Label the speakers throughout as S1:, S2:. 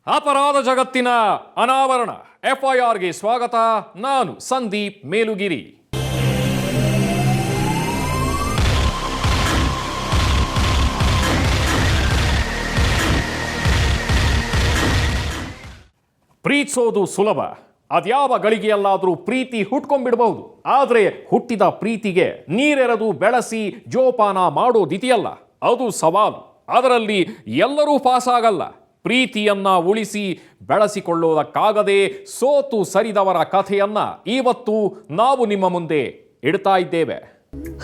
S1: ಅಪರಾಧ ಜಗತ್ತಿನ ಅನಾವರಣ FIRಗೆ ಸ್ವಾಗತ. ನಾನು ಸಂದೀಪ್ ಮೇಲುಗಿರಿ. ಪ್ರೀತಿಸೋದು ಸುಲಭ. ಅದ್ಯಾವ ಗಳಿಗೆಯಲ್ಲಾದರೂ ಪ್ರೀತಿ ಹುಟ್ಕೊಂಡ್ಬಿಡಬಹುದು. ಆದರೆ ಹುಟ್ಟಿದ ಪ್ರೀತಿಗೆ ನೀರೆರೆದು ಬೆಳೆಸಿ ಜೋಪಾನ ಮಾಡೋದಿದೆಯಲ್ಲ, ಅದು ಸವಾಲು. ಅದರಲ್ಲಿ ಎಲ್ಲರೂ ಪಾಸಾಗಲ್ಲ. ಪ್ರೀತಿಯನ್ನ ಉಳಿಸಿ ಬೆಳೆಸಿಕೊಳ್ಳೋದಕ್ಕಾಗದೆ ಸೋತು ಸರಿದವರ ಕಥೆಯನ್ನ ಇವತ್ತು ನಾವು ನಿಮ್ಮ ಮುಂದೆ ಇಡ್ತಾ ಇದ್ದೇವೆ.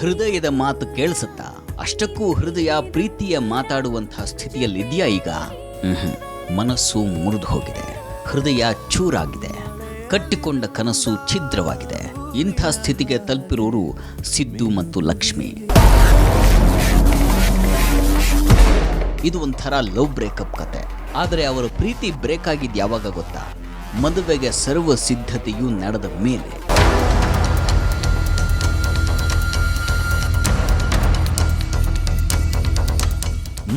S2: ಹೃದಯದ ಮಾತು ಕೇಳಿಸುತ್ತಾ? ಅಷ್ಟಕ್ಕೂ ಹೃದಯ ಪ್ರೀತಿಯ ಮಾತಾಡುವಂತಹ ಸ್ಥಿತಿಯಲ್ಲಿದೆಯಾ ಈಗ? ಮನಸ್ಸು ಮುರಿದು ಹೋಗಿದೆ, ಹೃದಯ ಚೂರಾಗಿದೆ, ಕಟ್ಟಿಕೊಂಡ ಕನಸು ಛಿದ್ರವಾಗಿದೆ. ಇಂಥ ಸ್ಥಿತಿಗೆ ತಲುಪಿರೋರು ಸಿದ್ದು ಮತ್ತು ಲಕ್ಷ್ಮಿ. ಇದು ಒಂಥರ ಲವ್ ಬ್ರೇಕಪ್ ಕತೆ. ಆದರೆ ಅವರ ಪ್ರೀತಿ ಬ್ರೇಕ್ ಆಗಿದ್ದು ಯಾವಾಗ ಗೊತ್ತಾ? ಮದುವೆಗೆ ಸರ್ವ ಸಿದ್ಧತೆಯೂ ನಡೆದ ಮೇಲೆ.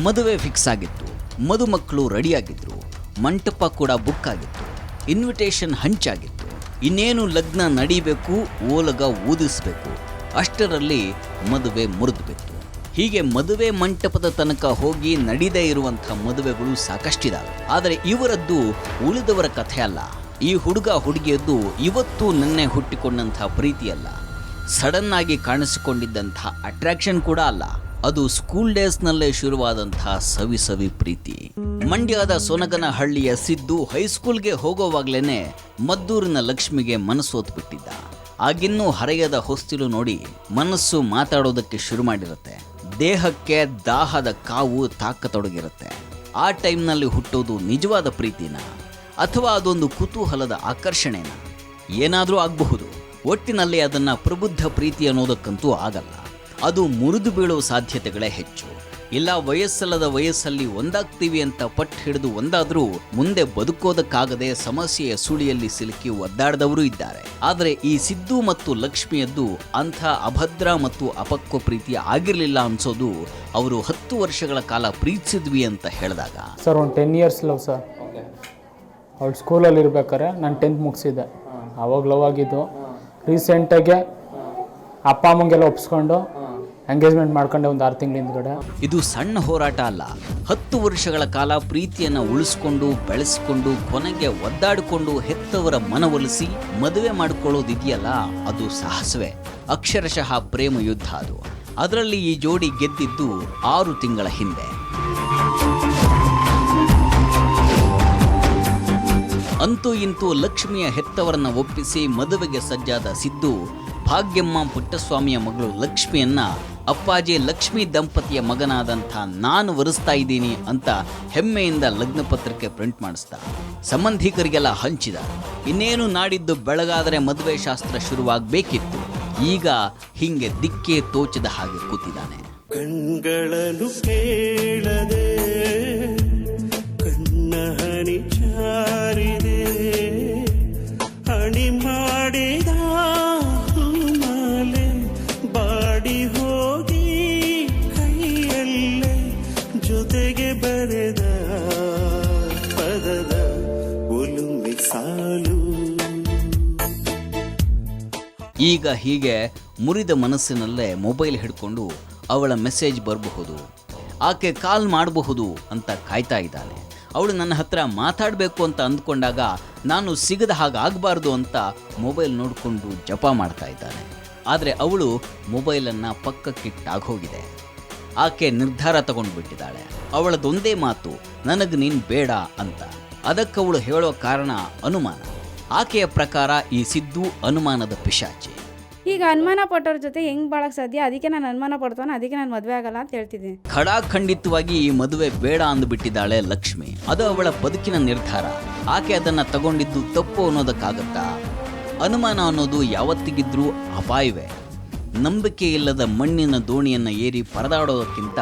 S2: ಮದುವೆ ಫಿಕ್ಸ್ ಆಗಿತ್ತು, ಮದುಮಕ್ಕಳು ರೆಡಿಯಾಗಿದ್ರು, ಮಂಟಪ ಕೂಡ ಬುಕ್ ಆಗಿತ್ತು, ಇನ್ವಿಟೇಷನ್ ಹಂಚಾಗಿತ್ತು. ಇನ್ನೇನು ಲಗ್ನ ನಡೀಬೇಕು, ಓಲಗ ಊದಿಸ್ಬೇಕು. ಅಷ್ಟರಲ್ಲಿ ಮದುವೆ ಮುರಿದು ಬಿತ್ತು. ಹೀಗೆ ಮದುವೆ ಮಂಟಪದ ತನಕ ಹೋಗಿ ನಡೀದೇ ಇರುವಂಥ ಮದುವೆಗಳು ಸಾಕಷ್ಟಿದಾವೆ. ಆದರೆ ಇವರದ್ದು ಉಳಿದವರ ಕಥೆ ಅಲ್ಲ. ಈ ಹುಡುಗ ಹುಡುಗಿಯದ್ದು ಇವತ್ತು ನಿನ್ನೆ ಹುಟ್ಟಿಕೊಂಡಂಥ ಪ್ರೀತಿಯಲ್ಲ, ಸಡನ್ ಆಗಿ ಕಾಣಿಸಿಕೊಂಡಿದ್ದಂಥ ಅಟ್ರಾಕ್ಷನ್ ಕೂಡ ಅಲ್ಲ. ಅದು ಸ್ಕೂಲ್ ಡೇಸ್ನಲ್ಲೇ ಶುರುವಾದಂತಹ ಸವಿ ಪ್ರೀತಿ. ಮಂಡ್ಯದ ಸೊನಗನಹಳ್ಳಿಯ ಸಿದ್ದು ಹೈಸ್ಕೂಲ್ಗೆ ಹೋಗೋವಾಗ್ಲೇನೆ ಮದ್ದೂರಿನ ಲಕ್ಷ್ಮಿಗೆ ಮನಸ್ಸೋತ್ ಬಿಟ್ಟಿದ್ದ. ಆಗಿನ್ನೂ ಹರೆಯದ ಹೊಸ್ತಿಲು ನೋಡಿ ಮನಸ್ಸು ಮಾತಾಡೋದಕ್ಕೆ ಶುರು ಮಾಡಿರುತ್ತೆ. ದೇಹಕ್ಕೆ ದಾಹದ ಕಾವು ತಾಕತೊಡಗಿರುತ್ತೆ. ಆ ಟೈಮ್ನಲ್ಲಿ ಹುಟ್ಟೋದು ನಿಜವಾದ ಪ್ರೀತಿನ ಅಥವಾ ಅದೊಂದು ಕುತೂಹಲದ ಆಕರ್ಷಣೆನ? ಏನಾದರೂ ಆಗಬಹುದು. ಒಟ್ಟಿನಲ್ಲಿ ಅದನ್ನು ಪ್ರಬುದ್ಧ ಪ್ರೀತಿ ಅನ್ನೋದಕ್ಕಂತೂ ಆಗಲ್ಲ. ಅದು ಮುರಿದು ಬೀಳೋ ಸಾಧ್ಯತೆಗಳೇ ಹೆಚ್ಚು. ಇಲ್ಲ ವಯಸ್ಸಲ್ಲದ ವಯಸ್ಸಲ್ಲಿ ಒಂದಾಗ್ತೀವಿ ಅಂತ ಪಟ್ಟು ಹಿಡಿದು ಒಂದಾದರೂ ಮುಂದೆ ಬದುಕೋದಕ್ಕಾಗದೆ ಸಮಸ್ಯೆಯ ಸುಳಿಯಲ್ಲಿ ಸಿಲುಕಿ ಒದ್ದಾಡದವರು ಇದ್ದಾರೆ. ಆದರೆ ಈ ಸಿದ್ದು ಮತ್ತು ಲಕ್ಷ್ಮಿಯದ್ದು ಅಂಥ ಅಭದ್ರ ಮತ್ತು ಅಪಕ್ವ ಪ್ರೀತಿ ಆಗಿರಲಿಲ್ಲ ಅನ್ಸೋದು ಅವರು 10 ವರ್ಷಗಳ ಕಾಲ ಪ್ರೀತಿಸಿದ್ವಿ ಅಂತ ಹೇಳಿದಾಗ.
S3: ಸರ್ ಒಂದು 10 ಇಯರ್ಸ್ ಲವ್ ಸರ್. ಅವಳು ಸ್ಕೂಲಲ್ಲಿ ಇರ್ಬೇಕಾರೆ ನಾನು 10th ಮುಗಿಸಿದ್ದೆ. ಅವಾಗ ಲವ್ ಆಗಿದ್ದು. ರೀಸೆಂಟಾಗೆ ಅಪ್ಪ ಅಮ್ಮಂಗೆಲ್ಲ ಒಪ್ಸ್ಕೊಂಡು ಎಂಗೇಜ್ಮೆಂಟ್ ಮಾಡ್ಕೊಂಡೆ ಒಂದು 6 ತಿಂಗಳ ಹಿಂದ್ಗಡೆ.
S2: ಇದು ಸಣ್ಣ ಹೋರಾಟ ಅಲ್ಲ. 10 ವರ್ಷಗಳ ಕಾಲ ಪ್ರೀತಿಯನ್ನು ಉಳಿಸ್ಕೊಂಡು ಬೆಳೆಸಿಕೊಂಡು ಕೊನೆಗೆ ಒದ್ದಾಡಿಕೊಂಡು ಹೆತ್ತವರ ಮನವೊಲಿಸಿ ಮದುವೆ ಮಾಡಿಕೊಳ್ಳೋದಿದೆಯಲ್ಲ, ಅದು ಸಾಹಸವೇ. ಅಕ್ಷರಶಃ ಪ್ರೇಮ ಯುದ್ಧ ಅದು. ಅದರಲ್ಲಿ ಈ ಜೋಡಿ ಗೆದ್ದಿದ್ದು 6 ತಿಂಗಳ ಹಿಂದೆ. ಅಂತೂ ಇಂತೂ ಲಕ್ಷ್ಮಿಯ ಹೆತ್ತವರನ್ನ ಒಪ್ಪಿಸಿ ಮದುವೆಗೆ ಸಜ್ಜಾದ ಸಿದ್ದು ಭಾಗ್ಯಮ್ಮ ಪುಟ್ಟಸ್ವಾಮಿಯ ಮಗಳು ಲಕ್ಷ್ಮಿಯನ್ನ ಅಪ್ಪಾಜಿ ಲಕ್ಷ್ಮೀ ದಂಪತಿಯ ಮಗನಾದಂಥ ನಾನು ವರಿಸ್ತಾ ಇದ್ದೀನಿ ಅಂತ ಹೆಮ್ಮೆಯಿಂದ ಲಗ್ನ ಪತ್ರಿಕೆ ಪ್ರಿಂಟ್ ಮಾಡಿಸ್ತಾ ಸಂಬಂಧಿಕರಿಗೆಲ್ಲ ಹಂಚಿದ. ಇನ್ನೇನು ನಾಡಿದ್ದು ಬೆಳಗಾದರೆ ಮದುವೆ ಶಾಸ್ತ್ರ ಶುರುವಾಗಬೇಕಿತ್ತು. ಈಗ ಹಿಂಗೆ ದಿಕ್ಕೇ ತೋಚದ ಹಾಗೆ ಕೂತಿದ್ದಾನೆ.
S4: ಕಣ್ಗಳನ್ನು ಕೇಳದೆ ಕಣ್ಣ ಹನಿ ಚಾರಿದೆ, ಹಣಿ ಮಾಡಿದ ಬಾಡಿ ಹೋಗಿ ಕೈಯಲ್ಲೇ ಜೊತೆಗೆ ಬರೆದ ಪದದ ಒಲುಮೆ ಸಾಲು.
S2: ಈಗ ಹೀಗೆ ಮುರಿದ ಮನಸ್ಸಿನಲ್ಲೇ ಮೊಬೈಲ್ ಹಿಡ್ಕೊಂಡು ಅವಳ ಮೆಸೇಜ್ ಬರಬಹುದು, ಆಕೆ ಕಾಲ್ ಮಾಡಬಹುದು ಅಂತ ಕಾಯ್ತಾ ಇದ್ದಾನೆ. ಅವಳು ನನ್ನ ಹತ್ರ ಮಾತಾಡಬೇಕು ಅಂತ ಅಂದ್ಕೊಂಡಾಗ ನಾನು ಸಿಗದ ಹಾಗಾಗಬಾರ್ದು ಅಂತ ಮೊಬೈಲ್ ನೋಡಿಕೊಂಡು ಜಪ ಮಾಡ್ತಾ ಇದ್ದಾನೆ. ಆದರೆ ಅವಳು ಮೊಬೈಲನ್ನು ಪಕ್ಕಕ್ಕಿಟ್ಟಾಗೋಗಿದೆ. ಆಕೆ ನಿರ್ಧಾರ ತಗೊಂಡ್ಬಿಟ್ಟಿದ್ದಾಳೆ. ಅವಳದೊಂದೇ ಮಾತು, ನನಗೆ ನೀನು ಬೇಡ ಅಂತ. ಅದಕ್ಕವಳು ಹೇಳೋ ಕಾರಣ ಅನುಮಾನ. ಆಕೆಯ ಪ್ರಕಾರ ಈ ಸಿದ್ದು ಅನುಮಾನದ ಪಿಶಾಚಿ.
S5: ಈಗ ಅನುಮಾನ ಪಟ್ಟವ್ರ ಜೊತೆ ಹೆಂಗ್ ಬಾಳಕ್ ಸಾಧ್ಯ? ಅದಕ್ಕೆ ನಾನು ಅನುಮಾನ ಪಡ್ತಾನೆ, ಅದಕ್ಕೆ ನಾನು ಮದುವೆ ಆಗಲ್ಲ ಅಂತ ಹೇಳ್ತಿದ್ದೀನಿ.
S2: ಖಡಾಖಂಡಿತವಾಗಿ ಈ ಮದುವೆ ಬೇಡ ಅಂದುಬಿಟ್ಟಿದ್ದಾಳೆ ಲಕ್ಷ್ಮಿ. ಅದು ಅವಳ ಬದುಕಿನ ನಿರ್ಧಾರ. ಆಕೆ ಅದನ್ನು ತಗೊಂಡಿದ್ದು ತಪ್ಪು ಅನ್ನೋದಕ್ಕಾಗತ್ತಾ? ಅನುಮಾನ ಅನ್ನೋದು ಯಾವತ್ತಿಗಿದ್ರೂ ಅಪಾಯವೇ. ನಂಬಿಕೆ ಇಲ್ಲದ ಮಣ್ಣಿನ ದೋಣಿಯನ್ನು ಏರಿ ಪರದಾಡೋದಕ್ಕಿಂತ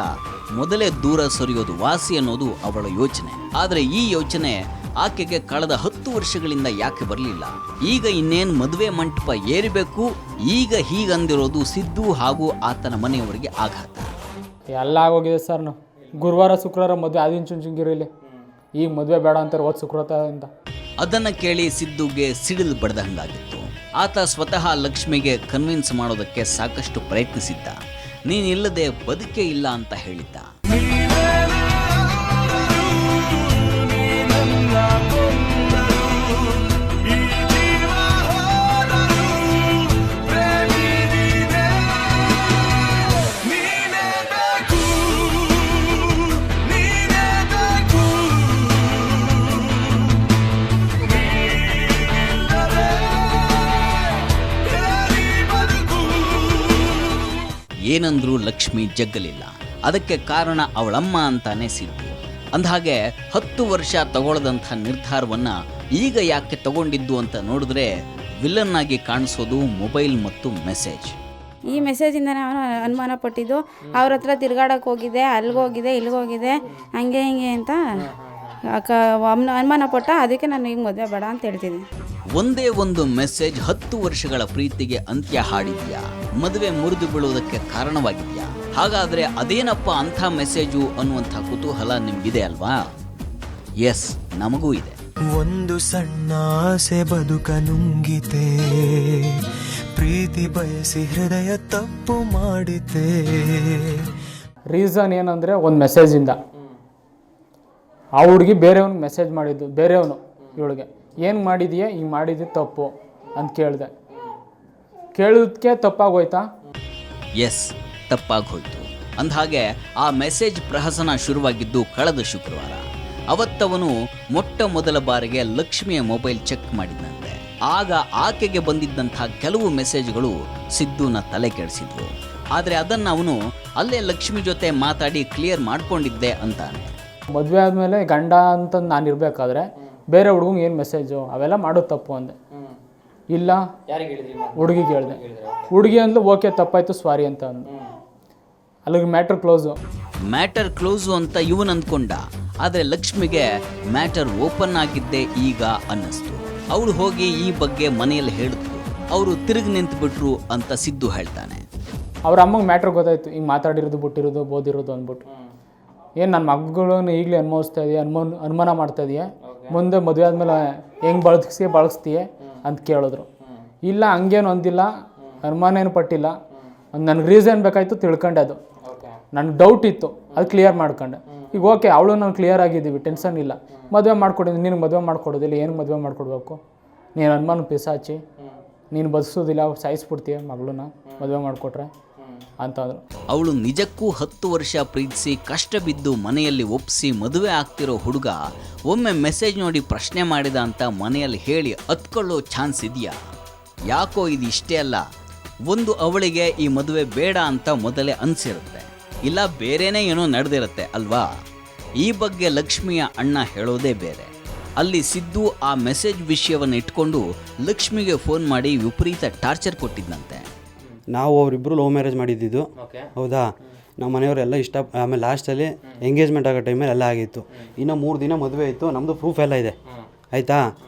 S2: ಮೊದಲೇ ದೂರ ಸರಿಯೋದು ವಾಸಿ ಅನ್ನೋದು ಅವಳ ಯೋಚನೆ. ಆದರೆ ಈ ಯೋಚನೆ ಆಕೆಗೆ ಕಳೆದ 10 ವರ್ಷಗಳಿಂದ ಯಾಕೆ ಬರಲಿಲ್ಲ? ಈಗ ಇನ್ನೇನು ಮದುವೆ ಮಂಟಪ ಏರಬೇಕು, ಈಗ ಹೀಗಂದಿರೋದು ಸಿದ್ದು ಹಾಗೂ ಆತನ ಮನೆಯವರಿಗೆ ಆಘಾತ.
S3: ಎಲ್ಲ ಆಗೋಗಿದೆ ಸರ್. ನಾವು ಗುರುವಾರ ಶುಕ್ರವಾರ ಮದುವೆ ಆದಿನ ಚುಂಚುಂಗಿರಲ್ಲಿ ಈಗ ಮದುವೆ ಬೇಡ ಅಂತಾರೆ ಓದ್ ಸುಕೃತ ಅಂತ.
S2: ಅದನ್ನು ಕೇಳಿ ಸಿದ್ದುಗೆ ಸಿಡಿಲು ಬಡ್ದಂಗಾಗಿತ್ತು. ಆತ ಸ್ವತಃ ಲಕ್ಷ್ಮಿಗೆ ಕನ್ವಿನ್ಸ್ ಮಾಡೋದಕ್ಕೆ ಸಾಕಷ್ಟು ಪ್ರಯತ್ನಿಸಿದ್ದ. ನೀನಿಲ್ಲದೆ ಬದುಕೇ ಇಲ್ಲ ಅಂತ ಹೇಳಿದ್ದ. ಏನಂದ್ರೂ ಲಕ್ಷ್ಮಿ ಜಗ್ಗಲಿಲ್ಲ. ಅದಕ್ಕೆ ಕಾರಣ ಅವಳಮ್ಮ ಅಂತಾನೆ ಸಿದ್ದು. ಅಂದಹಾಗೆ 10 ವರ್ಷ ತಗೊಳ್ಳದಂಥ ನಿರ್ಧಾರವನ್ನು ಈಗ ಯಾಕೆ ತಗೊಂಡಿದ್ದು ಅಂತ ನೋಡಿದ್ರೆ ವಿಲನ್ ಆಗಿ ಕಾಣಿಸೋದು ಮೊಬೈಲ್ ಮತ್ತು ಮೆಸೇಜ್.
S5: ಈ ಮೆಸೇಜಿಂದನೇ ಅವನು ಅನುಮಾನ ಪಟ್ಟಿದ್ದು. ಅವ್ರ ಹತ್ರ ತಿರ್ಗಾಡಕ್ಕೆ ಹೋಗಿದ್ದೆ, ಅಲ್ಲಿಗೋಗಿದೆ, ಇಲ್ಲಿಗೋಗಿದೆ, ಹಂಗೆ ಹಿಂಗೆ ಅಂತ ಅನುಮಾನ ಪಟ್ಟ. ಅದಕ್ಕೆ ನಾನು ಈಗ ಮದುವೆ ಬೇಡ ಅಂತ ಹೇಳ್ತಿದ್ದೀನಿ.
S2: ಒಂದೇ ಒಂದು ಮೆಸೇಜ್ 10 ವರ್ಷಗಳ ಪ್ರೀತಿಗೆ ಅಂತ್ಯ ಹಾಡಿದ್ಯಾ? ಮದುವೆ ಮುರಿದು ಬೀಳುವುದಕ್ಕೆ ಕಾರಣವಾಗಿದ್ಯಾ? ಹಾಗಾದ್ರೆ ಅದೇನಪ್ಪ ಅಂಥ ಮೆಸೇಜು ಅನ್ನುವಂಥ ಕುತೂಹಲ ನಿಮ್ಗಿದೆ ಅಲ್ವಾ? ಎಸ್, ನಮಗೂ ಇದೆ.
S6: ಒಂದು ಸಣ್ಣ ಆಸೆ ಬದುಕ ನುಂಗಿತೆ, ಪ್ರೀತಿ ಬಯಸಿ ಹೃದಯ ತಪ್ಪು ಮಾಡಿತೆ.
S3: ರೀಸನ್ ಏನಂದರೆ ಒಂದು ಮೆಸೇಜಿಂದ ಆ ಹುಡುಗಿ ಬೇರೆಯವ್ನಿಗೆ ಮೆಸೇಜ್ ಮಾಡಿದ್ದು. ಬೇರೆಯವನು ಇವಳಿಗೆ ಏನು ಮಾಡಿದೀಯ, ಹಿಂಗೆ ಮಾಡಿದ್ದು ತಪ್ಪು ಅಂತ ಕೇಳಿದೆ. ಕೇಳೋದಕ್ಕೆ ತಪ್ಪಾಗೋಯ್ತಾ?
S2: ಎಸ್, ತಪ್ಪಾಗೋಯ್ತು. ಅಂದಹಾಗೆ ಆ ಮೆಸೇಜ್ ಪ್ರಹಸನ ಶುರುವಾಗಿದ್ದು ಕಳೆದ ಶುಕ್ರವಾರ. ಅವತ್ತವನು ಮೊಟ್ಟ ಮೊದಲ ಬಾರಿಗೆ ಲಕ್ಷ್ಮಿಯ ಮೊಬೈಲ್ ಚೆಕ್ ಮಾಡಿದಂತೆ. ಆಗ ಆಕೆಗೆ ಬಂದಿದ್ದಂಥ ಕೆಲವು ಮೆಸೇಜ್ಗಳು ಸಿದ್ದುನ ತಲೆ ಕೆಡಿಸಿದ್ವು. ಆದರೆ ಅದನ್ನು ಅವನು ಅಲ್ಲೇ ಲಕ್ಷ್ಮಿ ಜೊತೆ ಮಾತಾಡಿ ಕ್ಲಿಯರ್ ಮಾಡ್ಕೊಂಡಿದ್ದೆ ಅಂತ.
S3: ಮದುವೆ ಆದಮೇಲೆ ಗಂಡ ಅಂತ ನಾನು ಇರಬೇಕಾದ್ರೆ ಬೇರೆ ಹುಡುಗಂಗೆ ಏನು ಮೆಸೇಜು ಅವೆಲ್ಲ ಮಾಡೋದು ತಪ್ಪು ಅಂದೆ. ಇಲ್ಲ, ಹುಡುಗಿಗೆ ಹೇಳಿದೆ. ಹುಡುಗಿ ಅಂದ್ಲು ಓಕೆ ತಪ್ಪಾಯಿತು ಸಾರಿ ಅಂತ ಅಂದು. ಅಲ್ಲಿಗೆ ಮ್ಯಾಟ್ರ್ ಕ್ಲೋಸು ಅಂತ ಇವನು ಅಂದ್ಕೊಂಡ. ಆದರೆ ಲಕ್ಷ್ಮಿಗೆ ಮ್ಯಾಟರ್ ಓಪನ್ ಆಗಿದ್ದೆ ಈಗ ಅನ್ನಿಸ್ತು. ಅವಳು ಹೋಗಿ ಈ ಬಗ್ಗೆ ಮನೆಯಲ್ಲಿ ಹೇಳಿದ್ಲು. ಅವರು ತಿರುಗಿ ನಿಂತು ಬಿಟ್ರು ಅಂತ ಸಿದ್ದು ಹೇಳ್ತಾನೆ. ಅವ್ರ ಅಮ್ಮಗೆ ಮ್ಯಾಟ್ರ್ ಗೊತ್ತಾಯ್ತು, ಹಿಂಗೆ ಮಾತಾಡಿರೋದು ಬಿಟ್ಟಿರೋದು ಬೋದಿರೋದು ಅಂದ್ಬಿಟ್ಟು. ಏನು ನನ್ನ ಮಗಳನ್ನು ಈಗಲೇ ಅನುಭವಿಸ್ತಾ ಇದೆಯಾ, ಅನುಮಾನ ಮಾಡ್ತಾ ಇದೆಯಾ, ಮುಂದೆ ಮದುವೆ ಆದಮೇಲೆ ಹೆಂಗೆ ಬಳಸ್ತೀಯ ಅಂತ ಕೇಳಿದ್ರು. ಇಲ್ಲ, ಹಂಗೇನು ಅಂದಿಲ್ಲ, ಅನುಮಾನ ಏನು ಪಟ್ಟಿಲ್ಲ, ನನಗೆ ರೀಸನ್ ಬೇಕಾಯಿತು ತಿಳ್ಕೊಂಡೆ. ಅದು ನನಗೆ ಡೌಟ್ ಇತ್ತು, ಅದು ಕ್ಲಿಯರ್ ಮಾಡ್ಕೊಂಡೆ. ಈಗ ಓಕೆ, ಅವಳು ನಾನು ಕ್ಲಿಯರ್ ಆಗಿದ್ದೀವಿ, ಟೆನ್ಷನ್ ಇಲ್ಲ. ಮದುವೆ ಮಾಡ್ಕೊಡಿದ್ದೀನಿ, ನಿನಗೆ ಮದುವೆ ಮಾಡ್ಕೊಡೋದಿಲ್ಲ, ಏನು ಮದುವೆ ಮಾಡ್ಕೊಡ್ಬೇಕು? ನೀನು ಅನುಮಾನ ಪಿಸಾಚಿ, ನೀನು ಬದುಸೋದಿಲ್ಲ, ಸಾಯಿಸ್ಬಿಡ್ತೀಯ ಮಗಳನ್ನ ಮದುವೆ ಮಾಡಿಕೊಟ್ರೆ ಅಂತಂದರು.
S2: ಅವಳು ನಿಜಕ್ಕೂ 10 ವರ್ಷ ಪ್ರೀತಿಸಿ ಕಷ್ಟ ಬಿದ್ದು ಮನೆಯಲ್ಲಿ ಒಪ್ಪಿಸಿ ಮದುವೆ ಆಗ್ತಿರೋ ಹುಡುಗ ಒಮ್ಮೆ ಮೆಸೇಜ್ ನೋಡಿ ಪ್ರಶ್ನೆ ಮಾಡಿದ ಅಂತ ಮನೆಯಲ್ಲಿ ಹೇಳಿ ಹತ್ಕೊಳ್ಳೋ ಚಾನ್ಸ್ ಇದೆಯಾ? ಯಾಕೋ ಇದು ಇಷ್ಟೇ ಅಲ್ಲ, ಒಂದು ಅವಳಿಗೆ ಈ ಮದುವೆ ಬೇಡ ಅಂತ ಮೊದಲೇ ಅನಿಸಿರುತ್ತೆ, ಇಲ್ಲ ಬೇರೆನೇ ಏನೋ ನಡೆದಿರುತ್ತೆ ಅಲ್ವಾ? ಈ ಬಗ್ಗೆ ಲಕ್ಷ್ಮಿಯ ಅಣ್ಣ ಹೇಳೋದೇ ಬೇರೆ. ಅಲ್ಲಿ ಸಿದ್ದು ಆ ಮೆಸೇಜ್ ವಿಷಯವನ್ನು ಇಟ್ಕೊಂಡು ಲಕ್ಷ್ಮಿಗೆ ಫೋನ್ ಮಾಡಿ ವಿಪರೀತ ಟಾರ್ಚರ್ ಕೊಟ್ಟಿದ್ದಂತೆ.
S7: ನಾವು ಅವರಿಬ್ಬರು ಲವ್ ಮ್ಯಾರೇಜ್ ಮಾಡಿದ್ದಿದ್ದು, ಹೌದಾ? ನಮ್ಮ ಮನೆಯವರೆಲ್ಲ ಇಷ್ಟ. ಆಮೇಲೆ ಲಾಸ್ಟಲ್ಲಿ ಎಂಗೇಜ್ಮೆಂಟ್ ಆಗೋ ಟೈಮಲ್ಲಿ ಎಲ್ಲ ಆಗಿತ್ತು. ಇನ್ನು 3 ದಿನ ಮದುವೆ ಆಯಿತು. ನಮ್ಮದು ಪ್ರೂಫ್ ಎಲ್ಲ ಇದೆ, ಆಯಿತಾ?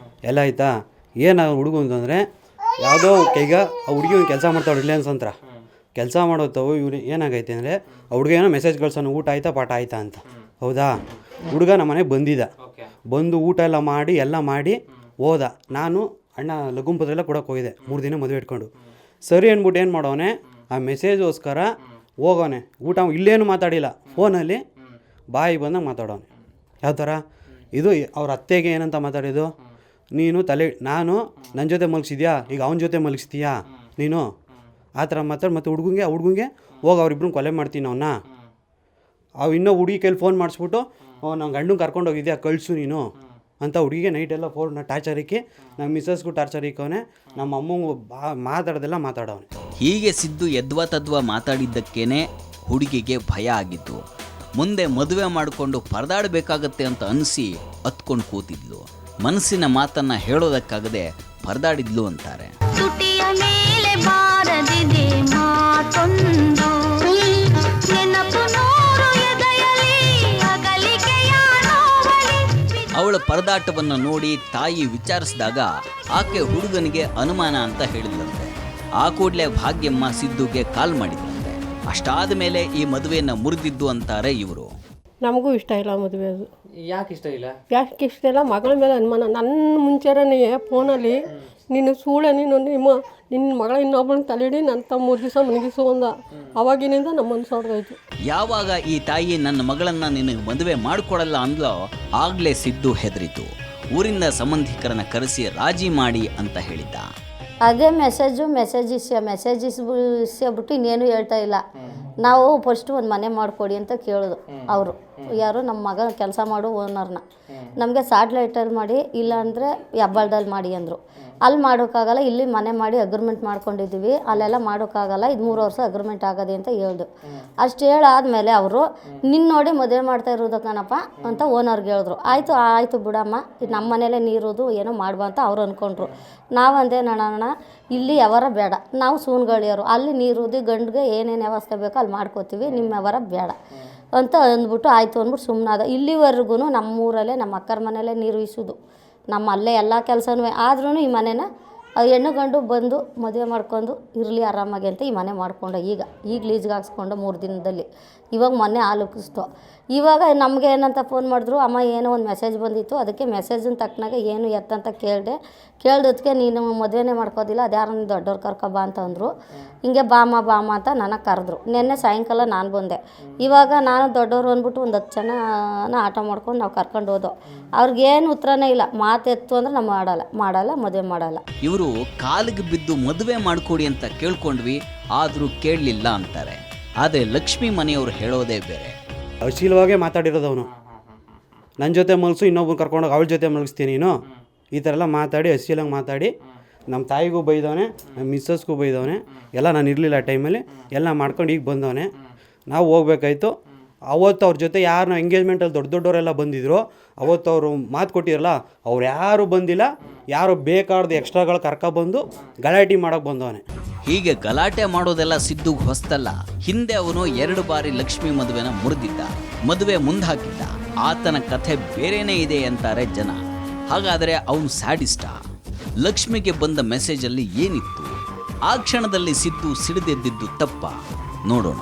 S7: ಎಲ್ಲ ಆಯಿತಾ? ಏನು ಹುಡುಗ ಅಂತಂದರೆ ಯಾವುದೋ ಈಗ ಆ ಹುಡುಗಿ ಒಂದು ಕೆಲಸ ಮಾಡ್ತಾವೆ ರಿಲಯನ್ಸ್ ಅಂತ ಕೆಲಸ ಮಾಡೋತ್ತವು. ಇವ್ರು ಏನಾಗೈತೆ ಅಂದರೆ ಆ ಹುಡುಗ ಏನೋ ಮೆಸೇಜ್ ಕಳ್ಸೋನು, ಊಟ ಆಯಿತಾ ಪಾಠ ಆಯಿತಾ ಅಂತ, ಹೌದಾ? ಹುಡುಗ ನಮ್ಮ ಮನೆಗೆ ಬಂದು ಊಟ ಎಲ್ಲ ಮಾಡಿ ಹೋದ. ನಾನು ಅಣ್ಣ ಲಗುಂಪದ್ರೆಲ್ಲ ಕೊಡೋಕೆ ಹೋಗಿದ್ದೆ 3 ದಿನ ಮದುವೆ ಇಟ್ಕೊಂಡು. ಸರಿ ಅಂದ್ಬಿಟ್ಟು ಏನು ಮಾಡೋನೆ, ಆ ಮೆಸೇಜ್ಗೋಸ್ಕರ ಹೋಗೋನೆ. ಊಟ ಇಲ್ಲೇನು ಮಾತಾಡಿಲ್ಲ, ಫೋನಲ್ಲಿ ಬಾಯಿ ಬಂದಾಗ ಮಾತಾಡೋನೆ. ಯಾವ ಥರ ಇದು? ಅವ್ರ ಅತ್ತೆಗೆ ಏನಂತ ಮಾತಾಡಿದ್ದು, ನೀನು ನಾನು ನನ್ನ ಜೊತೆ ಮಲಗಿಸಿದ್ಯಾ, ಈಗ ಅವನ ಜೊತೆ ಮಲಗಿಸ್ತೀಯಾ ನೀನು, ಆ ಥರ ಮಾತಾಡಿ. ಮತ್ತು ಹುಡುಗಂಗೆ ಹೋಗಿ ಅವ್ರಿಬ್ರು ಕೊಲೆ ಮಾಡ್ತೀನಿ ಅವನ್ನ. ಅವು ಇನ್ನೂ ಹುಡುಗಿ ಕೈಲಿ ಫೋನ್ ಮಾಡಿಸ್ಬಿಟ್ಟು ನಾನು ಗಂಡನ ಕರ್ಕೊಂಡೋಗಿದ್ಯಾ, ಕಳಿಸು ನೀನು ಅಂತ ಹುಡುಗಿಗೆ ನೈಟೆಲ್ಲ ಫೋನ್ನ ಟಾರ್ಚರ್ ಇಕ್ಕಿ, ನಮ್ಮ ಮಿಸ್ಸಸ್ಗೂ ಟಾರ್ಚರ್ ಇಕ್ಕವನೆ, ನಮ್ಮ ಅಮ್ಮಂಗೂ ಮಾತಾಡೋದೆಲ್ಲ ಮಾತಾಡೋನೆ.
S2: ಹೀಗೆ ಸಿದ್ದು ಯದ್ವಾ ತದ್ವಾ ಮಾತಾಡಿದ್ದಕ್ಕೇನೆ ಹುಡುಗಿಗೆ ಭಯ ಆಗಿತ್ತು. ಮುಂದೆ ಮದುವೆ ಮಾಡಿಕೊಂಡು ಪರದಾಡಬೇಕಾಗತ್ತೆ ಅಂತ ಅನಿಸಿ ಹತ್ಕೊಂಡು ಕೂತಿದ್ಲು. ಮನಸ್ಸಿನ ಮಾತನ್ನ ಹೇಳೋದಕ್ಕಾಗದೆ ಪರದಾಡಿದ್ಲು ಅಂತಾರೆ.
S8: ತುಟಿಯ ಮೇಲೆ ಬಾರದಿದೆ ಮಾತೊಂದು, ನೆನಪು ನೂರು ಎದೆಯಲ್ಲಿ ಅಗಲಿಕೆಯ ನೋವಲಿ.
S2: ಅವಳ ಪರದಾಟವನ್ನು ನೋಡಿ ತಾಯಿ ವಿಚಾರಿಸಿದಾಗ ಆಕೆ ಹುಡುಗನಿಗೆ ಅನುಮಾನ ಅಂತ ಹೇಳಿದ್ಲಂತೆ. ಆ ಕೂಡಲೇ ಭಾಗ್ಯಮ್ಮ ಸಿದ್ದುಗೆ ಕಾಲ್ ಮಾಡಿದ್ರಂತೆ. ಅಷ್ಟಾದ ಮೇಲೆ ಈ ಮದುವೆಯನ್ನು ಮುರಿದಿದ್ದು ಅಂತಾರೆ ಇವರು.
S9: ನಮಗೂ ಇಷ್ಟ ಇಲ್ಲ ಮದುವೆ ಅದು.
S10: ಯಾಕೆ ಇಷ್ಟ ಇಲ್ಲ?
S9: ಯಾಕೆ ಇಷ್ಟ ಇಲ್ಲ? ಮಗಳ ಮೇಲೆ ಅನುಮಾನ. ನನ್ನ ಮುಂಚೆನೇ ಫೋನಲ್ಲಿ ನೀನು ಸೂಳೆ, ನಿನ್ನ ಮಗಳ ಇನ್ನೊಬ್ಬನ ತಲೆಡಿ ನನ್ನ 3 ದಿವಸ ಮನಗಿಸು ಅಂದ. ಅವಾಗಿನಿಂದ ನಮ್ಮ ಮನಸ್ಸು ಹೊಡೆದೋಯ್ತು.
S2: ಯಾವಾಗ ಈ ತಾಯಿ ನನ್ನ ಮಗಳನ್ನ ನಿನಗೆ ಮದುವೆ ಮಾಡಿಕೊಡಲ್ಲ ಅಂದ್ಲೋ ಆಗ್ಲೇ ಸಿದ್ದು ಹೆದರಿತು. ಊರಿಂದ ಸಂಬಂಧಿಕರನ್ನ ಕರೆಸಿ ರಾಜಿ ಮಾಡಿ ಅಂತ ಹೇಳಿದ್ದ.
S11: ಅದೇ ಮೆಸೇಜ್ ಇಸ್ಬಿಟ್ಟು ಇನ್ನೇನು ಹೇಳ್ತಾ ಇಲ್ಲ. ನಾವು ಫಸ್ಟು ಒಂದು ಮನೆ ಮಾಡಿಕೊಡಿ ಅಂತ ಕೇಳೋದು. ಅವರು ಯಾರು ನಮ್ಮ ಮಗ ಕೆಲಸ ಮಾಡೋ ಓನರ್ನ ನಮಗೆ ಸ್ಯಾಟ್ಲೈಟಲ್ಲಿ ಮಾಡಿ, ಇಲ್ಲಾಂದರೆ ಹೆಬ್ಬಾಳದಲ್ಲಿ ಮಾಡಿ ಅಂದರು. ಅಲ್ಲಿ ಮಾಡೋಕ್ಕಾಗಲ್ಲ, ಇಲ್ಲಿ ಮನೆ ಮಾಡಿ ಅಗ್ರಿಮೆಂಟ್ ಮಾಡ್ಕೊಂಡಿದ್ದೀವಿ, ಅಲ್ಲೆಲ್ಲ ಮಾಡೋಕ್ಕಾಗಲ್ಲ, ಇದು 3 ವರ್ಷ ಅಗ್ರಿಮೆಂಟ್ ಆಗೋದೆ ಅಂತ ಹೇಳ್ದು. ಅಷ್ಟು ಹೇಳಾದ್ಮೇಲೆ ಅವರು ನಿನ್ನ ನೋಡಿ ಮದುವೆ ಮಾಡ್ತಾ ಇರೋದು ಕಣಪ್ಪ ಅಂತ ಓನರ್ಗೆ ಹೇಳಿದ್ರು. ಆಯಿತು ಬಿಡಮ್ಮ, ಇದು ನಮ್ಮ ಮನೇಲೇ ನೀರೋದು ಏನೋ ಮಾಡುವ ಅಂತ ಅವ್ರು ಅಂದ್ಕೊಂಡ್ರು. ನಾವಂದೇ ನಣ ಇಲ್ಲಿ ವ್ಯವಹಾರ ಬೇಡ, ನಾವು ಸೂನ್ಗಳಿಯೋರು, ಅಲ್ಲಿ ನೀರುದು ಗಂಡಿಗೆ ಏನೇನು ವ್ಯವಸ್ಥೆ ಬೇಕೋ ಅಲ್ಲಿ ಮಾಡ್ಕೋತೀವಿ, ನಿಮ್ಮ ವ್ಯವಹಾರ ಬೇಡ ಅಂತ ಅಂದ್ಬಿಟ್ಟು ಆಯಿತು ಅಂದ್ಬಿಟ್ಟು ಸುಮ್ಮನಾದ. ಇಲ್ಲಿವರೆಗೂ ನಮ್ಮೂರಲ್ಲೇ ನಮ್ಮ ಅಕ್ಕರ ಮನೆಯಲ್ಲೇ ನೀರು ಇಸೋದು, ನಮ್ಮ ಅಲ್ಲೇ ಎಲ್ಲ ಕೆಲಸನೂ. ಆದ್ರೂ ಈ ಮನೆನ ಹೆಣ್ಣು ಗಂಡು ಬಂದು ಮದುವೆ ಮಾಡ್ಕೊಂಡು ಇರಲಿ ಆರಾಮಾಗಿ ಅಂತ ಈ ಮನೆ ಮಾಡ್ಕೊಂಡು ಈಗ ಲೀಸ್ಗೆ ಹಾಕ್ಸ್ಕೊಂಡು 3 ದಿನದಲ್ಲಿ. ಇವಾಗ ಮೊನ್ನೆ ಆಲೋಕಿಸ್ತು. ಇವಾಗ ನಮಗೆ ಏನಂತ ಫೋನ್ ಮಾಡಿದ್ರು, ಅಮ್ಮ ಏನೋ ಒಂದು ಮೆಸೇಜ್ ಬಂದಿತ್ತು, ಅದಕ್ಕೆ ಮೆಸೇಜನ್ನು ತಕ್ಕನಾಗ ಏನು ಎತ್ತಂತ ಕೇಳ್ದಕ್ಕೆ ನೀನು ಮದುವೆನೇ ಮಾಡ್ಕೋದಿಲ್ಲ, ಅದ್ಯಾರು ನೀನು ದೊಡ್ಡವ್ರು ಕರ್ಕೊಬಾ ಅಂತಂದರು. ಹಿಂಗೆ ಬಾಮ ಅಂತ ನನಗೆ ಕರೆದ್ರು. ನಿನ್ನೆ ಸಾಯಂಕಾಲ ನಾನು ಬಂದೆ. ಇವಾಗ ನಾನು ದೊಡ್ಡವರು ಅಂದ್ಬಿಟ್ಟು ಒಂದು 10 ಜನ ಆಟ ಮಾಡ್ಕೊಂಡು ನಾವು ಕರ್ಕೊಂಡು ಹೋದೋ. ಅವ್ರಿಗೇನು ಉತ್ತರನೇ ಇಲ್ಲ. ಮಾತೆತ್ತು ಅಂದ್ರೆ ನಾವು ಮಾಡಲ್ಲ ಮದುವೆ ಮಾಡಲ್ಲ.
S2: ಇವರು ಕಾಲಿಗೆ ಬಿದ್ದು ಮದುವೆ ಮಾಡಿಕೊಡಿ ಅಂತ ಕೇಳ್ಕೊಂಡ್ವಿ, ಆದರೂ ಕೇಳಲಿಲ್ಲ ಅಂತಾರೆ. ಆದರೆ ಲಕ್ಷ್ಮಿ ಮನೆಯವರು ಹೇಳೋದೇ ಬೇರೆ.
S7: ಅಶೀಲವಾಗೇ ಮಾತಾಡಿರೋದು ಅವನು. ನನ್ನ ಜೊತೆ ಮಲಗಿಸು, ಇನ್ನೊಬ್ಬರು ಕರ್ಕೊಂಡೋಗಿ ಅವಳ ಜೊತೆ ಮಲಗಿಸ್ತೀನಿ ನೀನು, ಈ ಥರ ಎಲ್ಲ ಮಾತಾಡಿ ಅಶೀಲಂಗೆ ಮಾತಾಡಿ ನಮ್ಮ ತಾಯಿಗೂ ಬೈದವನೆ, ನಮ್ಮ ಮಿಸ್ಸಸ್ಗೂ ಬೈದವನೆ. ಎಲ್ಲ ನಾನು ಇರಲಿಲ್ಲ ಆ ಟೈಮಲ್ಲಿ, ಎಲ್ಲ ಮಾಡ್ಕೊಂಡು ಈಗ ಬಂದವನೆ. ನಾವು ಹೋಗ್ಬೇಕಾಯ್ತು. ಅವತ್ತು ಅವ್ರ ಜೊತೆ ಯಾರು ನಾವು ಎಂಗೇಜ್ಮೆಂಟಲ್ಲಿ ದೊಡ್ಡವರೆಲ್ಲ ಬಂದಿದ್ರು, ಅವತ್ತು ಅವರು ಮಾತು ಕೊಟ್ಟಿರಲ್ಲ, ಅವ್ರು ಯಾರು ಬಂದಿಲ್ಲ. ಯಾರು ಬೇಕಾರ್ದು ಎಕ್ಸ್ಟ್ರಾಗಳು ಕರ್ಕೊಬಂದು ಗಲಾಟೆ ಮಾಡೋಕ್ಕೆ ಬಂದವನೆ.
S2: ಹೀಗೆ ಗಲಾಟೆ ಮಾಡೋದೆಲ್ಲ ಸಿದ್ದುಗೆ ಹೊಸ್ತಲ್ಲ. ಹಿಂದೆ ಅವನು 2 ಬಾರಿ ಲಕ್ಷ್ಮಿ ಮದುವೆನ ಮುರಿದಿದ್ದ, ಮದುವೆ ಮುಂದಾಕಿದ್ದ. ಆತನ ಕಥೆ ಬೇರೆನೇ ಇದೆ ಅಂತಾರೆ ಜನ. ಹಾಗಾದರೆ ಅವನು ಸ್ಯಾಡಿಸ್ಟಾ? ಲಕ್ಷ್ಮಿಗೆ ಬಂದ ಮೆಸೇಜಲ್ಲಿ ಏನಿತ್ತು? ಆ ಕ್ಷಣದಲ್ಲಿ ಸಿದ್ದು ಸಿಡಿದೆದ್ದಿದ್ದು ತಪ್ಪ? ನೋಡೋಣ.